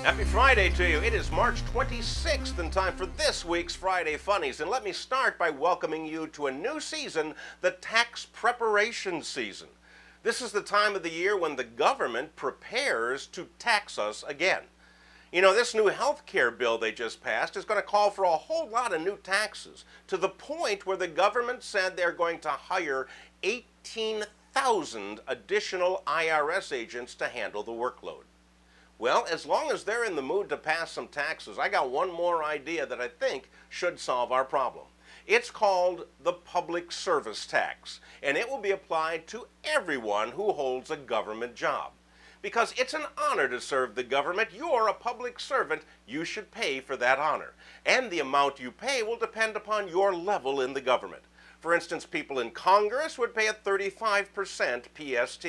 Happy Friday to you. It is March 26th and time for this week's Friday Funnies. And let me start by welcoming you to a new season, the tax preparation season. This is the time of the year when the government prepares to tax us again. You know, this new health care bill they just passed is going to call for a whole lot of new taxes, to the point where the government said they're going to hire 18,000 additional IRS agents to handle the workload. Well, as long as they're in the mood to pass some taxes, I got one more idea that I think should solve our problem. It's called the public service tax, and it will be applied to everyone who holds a government job. Because it's an honor to serve the government. You're a public servant. You should pay for that honor. And the amount you pay will depend upon your level in the government. For instance, people in Congress would pay a 35% PST.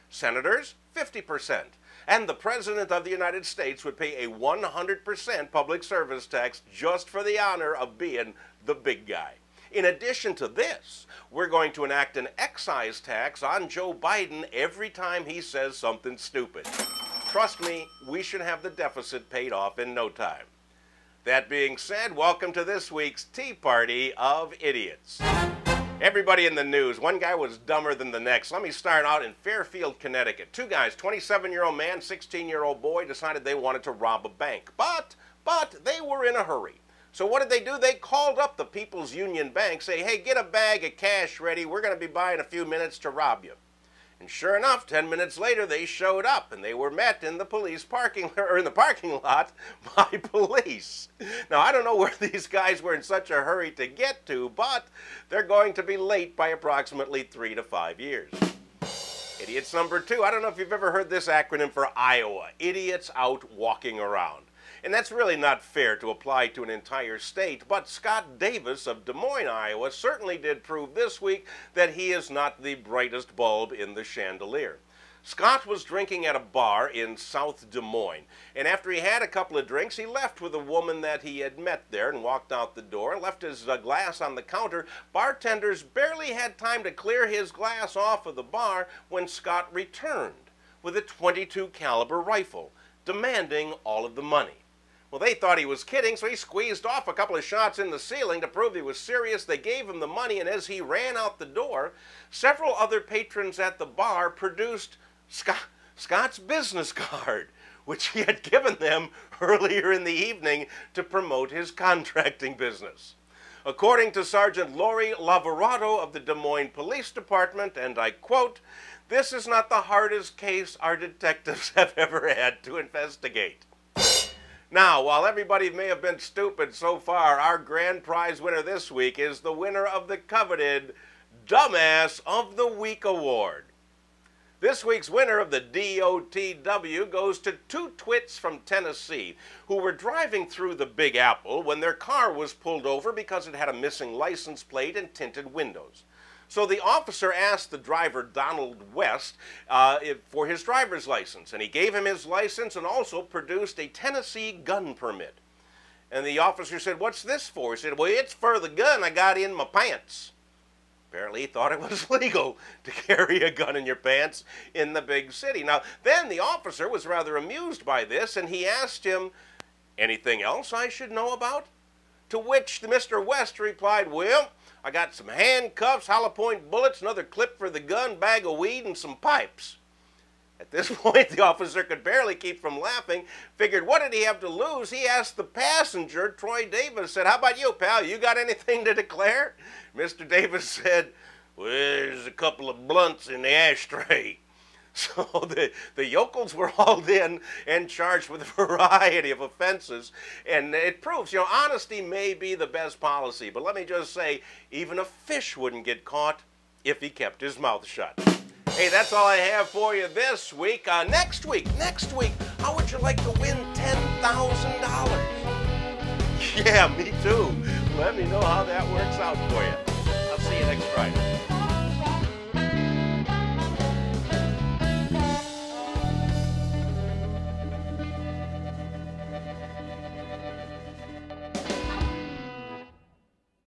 Senators, 50%. And the President of the United States would pay a 100% public service tax just for the honor of being the big guy. In addition to this, we're going to enact an excise tax on Joe Biden every time he says something stupid. Trust me, we should have the deficit paid off in no time. That being said, welcome to this week's Tea Party of Idiots. Everybody in the news, one guy was dumber than the next. Let me start out in Fairfield, Connecticut. Two guys, 27-year-old man, 16-year-old boy, decided they wanted to rob a bank. But they were in a hurry. So what did they do? They called up the People's Union Bank, say, hey, get a bag of cash ready. We're going to be by in a few minutes to rob you. And sure enough, 10 minutes later, they showed up, and they were met in the parking lot by police. Now, I don't know where these guys were in such a hurry to get to, but they're going to be late by approximately 3 to 5 years. Idiots number 2. I don't know if you've ever heard this acronym for Iowa. Idiots out walking around. And that's really not fair to apply to an entire state, but Scott Davis of Des Moines, Iowa, certainly did prove this week that he is not the brightest bulb in the chandelier. Scott was drinking at a bar in South Des Moines, and after he had a couple of drinks, he left with a woman that he had met there and walked out the door and left his glass on the counter. Bartenders barely had time to clear his glass off of the bar when Scott returned with a .22 caliber rifle, demanding all of the money. Well, they thought he was kidding, so he squeezed off a couple of shots in the ceiling to prove he was serious. They gave him the money, and as he ran out the door, several other patrons at the bar produced Scott's business card, which he had given them earlier in the evening to promote his contracting business. According to Sergeant Lori Lavorato of the Des Moines Police Department, and I quote, "This is not the hardest case our detectives have ever had to investigate." Now, while everybody may have been stupid so far, our grand prize winner this week is the winner of the coveted Dumbass of the Week award. This week's winner of the DOTW goes to two twits from Tennessee who were driving through the Big Apple when their car was pulled over because it had a missing license plate and tinted windows. So the officer asked the driver, Donald West, for his driver's license, and he gave him his license and also produced a Tennessee gun permit. And the officer said, "What's this for?" He said, "Well, it's for the gun I got in my pants." Apparently he thought it was legal to carry a gun in your pants in the big city. Now, then the officer was rather amused by this, and he asked him, "Anything else I should know about?" To which Mr. West replied, "Well, I got some handcuffs, hollow point bullets, another clip for the gun, bag of weed, and some pipes." At this point, the officer could barely keep from laughing, figured what did he have to lose? He asked the passenger, Troy Davis, said, "How about you, pal? You got anything to declare?" Mr. Davis said, "Well, there's a couple of blunts in the ashtray." So the yokels were hauled in and charged with a variety of offenses. And it proves, honesty may be the best policy. But let me just say, even a fish wouldn't get caught if he kept his mouth shut. Hey, that's all I have for you this week. Next week, how would you like to win $10,000? Yeah, me too. Let me know how that works out for you. I'll see you next Friday.